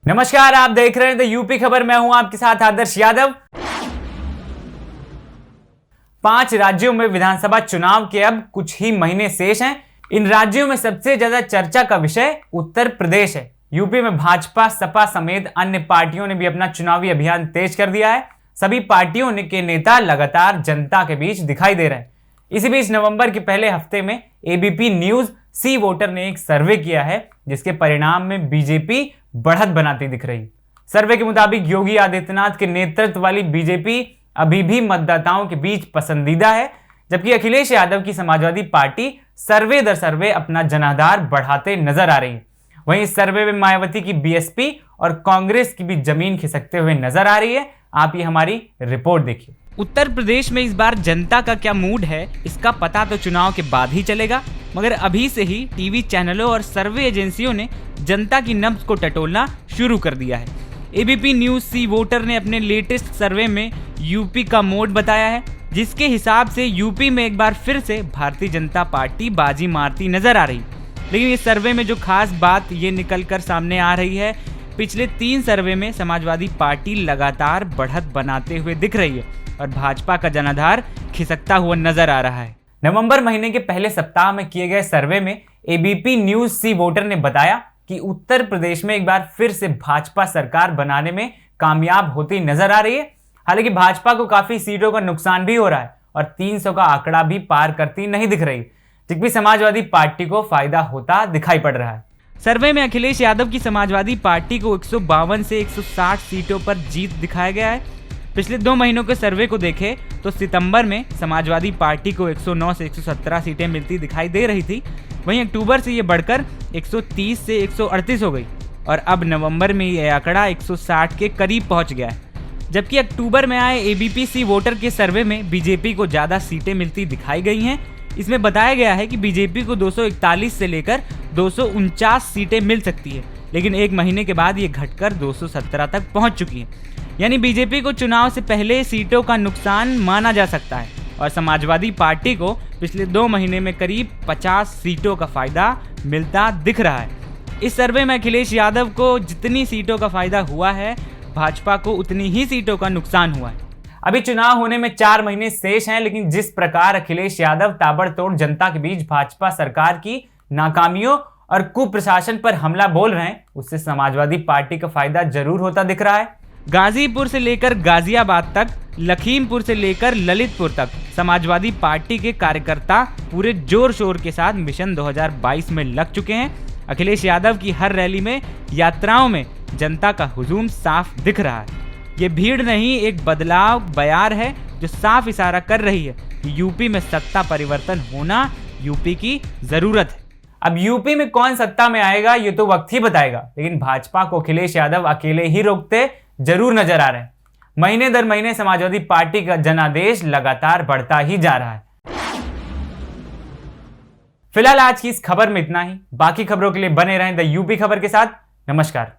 नमस्कार, आप देख रहे हैं द यूपी खबर। मैं हूं आपके साथ आदर्श यादव। 5 राज्यों में विधानसभा चुनाव के अब कुछ ही महीने शेष हैं। इन राज्यों में सबसे ज्यादा चर्चा का विषय उत्तर प्रदेश है। यूपी में भाजपा, सपा समेत अन्य पार्टियों ने भी अपना चुनावी अभियान तेज कर दिया है। सभी पार्टियों के नेता लगातार जनता के बीच दिखाई दे रहे हैं। इसी बीच नवंबर के पहले हफ्ते में एबीपी न्यूज सी वोटर ने एक सर्वे किया है, जिसके परिणाम में बीजेपी बढ़त बनाती दिख रही। सर्वे के मुताबिक योगी आदित्यनाथ के नेतृत्व वाली बीजेपी अभी भी मतदाताओं के बीच पसंदीदा है, जबकि अखिलेश यादव की समाजवादी पार्टी सर्वे दर सर्वे अपना जनाधार बढ़ाते नजर आ रही है। वहीं इस सर्वे में मायावती की बीएसपी और कांग्रेस की भी जमीन खिसकते हुए नजर आ रही है। आप ये हमारी रिपोर्ट देखिए। उत्तर प्रदेश में इस बार जनता का क्या मूड है, इसका पता तो चुनाव के बाद ही चलेगा, मगर अभी से ही टीवी चैनलों और सर्वे एजेंसियों ने जनता की नब्ज को टटोलना शुरू कर दिया है। एबीपी न्यूज सी वोटर ने अपने लेटेस्ट सर्वे में यूपी का मोड बताया है, जिसके हिसाब से यूपी में एक बार फिर से भारतीय जनता पार्टी बाजी मारती नजर आ रही। लेकिन इस सर्वे में जो खास बात ये निकल कर सामने आ रही है, पिछले 3 सर्वे में समाजवादी पार्टी लगातार बढ़त बनाते हुए दिख रही है और भाजपा का जनाधार खिसकता हुआ नजर आ रहा है। नवंबर महीने के पहले सप्ताह में किए गए सर्वे में एबीपी न्यूज सी वोटर ने बताया कि उत्तर प्रदेश में एक बार फिर से भाजपा सरकार बनाने में कामयाब होती नजर आ रही है। हालांकि भाजपा को काफी सीटों का नुकसान भी हो रहा है और 300 का आंकड़ा भी पार करती नहीं दिख रही, जबकि समाजवादी पार्टी को फायदा होता दिखाई पड़ रहा है। सर्वे में अखिलेश यादव की समाजवादी पार्टी को 152 से 160 सीटों पर जीत दिखाया गया है। पिछले 2 महीनों के सर्वे को देखें तो सितंबर में समाजवादी पार्टी को 109 से 117 सीटें मिलती दिखाई दे रही थी। वहीं अक्टूबर से ये बढ़कर 130 से 138 हो गई और अब नवंबर में ये आंकड़ा 160 के करीब पहुंच गया है। जबकि अक्टूबर में आए एबीपी सी वोटर के सर्वे में बीजेपी को ज़्यादा सीटें मिलती दिखाई गई हैं। इसमें बताया गया है कि बीजेपी को 241 से लेकर 249 सीटें मिल सकती है, लेकिन एक महीने के बाद ये घटकर 217 तक पहुंच चुकी है। यानी बीजेपी को चुनाव से पहले सीटों का नुकसान माना जा सकता है और समाजवादी पार्टी को पिछले 2 महीने में करीब 50 सीटों का फायदा मिलता दिख रहा है। इस सर्वे में अखिलेश यादव को जितनी सीटों का फायदा हुआ है, भाजपा को उतनी ही सीटों का नुकसान हुआ है। अभी चुनाव होने में 4 महीने शेष हैं, लेकिन जिस प्रकार अखिलेश यादव ताबड़तोड़ जनता के बीच भाजपा सरकार की नाकामियों और कुप्रशासन पर हमला बोल रहे हैं, उससे समाजवादी पार्टी का फायदा जरूर होता दिख रहा है। गाजीपुर से लेकर गाजियाबाद तक, लखीमपुर से लेकर ललितपुर तक समाजवादी पार्टी के कार्यकर्ता पूरे जोर शोर के साथ मिशन 2022 में लग चुके हैं। अखिलेश यादव की हर रैली में, यात्राओं में जनता का हुजूम साफ दिख रहा है। ये भीड़ नहीं, एक बदलाव बयार है जो साफ इशारा कर रही है कि यूपी में सत्ता परिवर्तन होना यूपी की जरूरत है। अब यूपी में कौन सत्ता में आएगा ये तो वक्त ही बताएगा, लेकिन भाजपा को अखिलेश यादव अकेले ही रोकते जरूर नजर आ रहे हैं। महीने दर महीने समाजवादी पार्टी का जनादेश लगातार बढ़ता ही जा रहा है। फिलहाल आज की इस खबर में इतना ही। बाकी खबरों के लिए बने रहें द यूपी खबर के साथ। नमस्कार।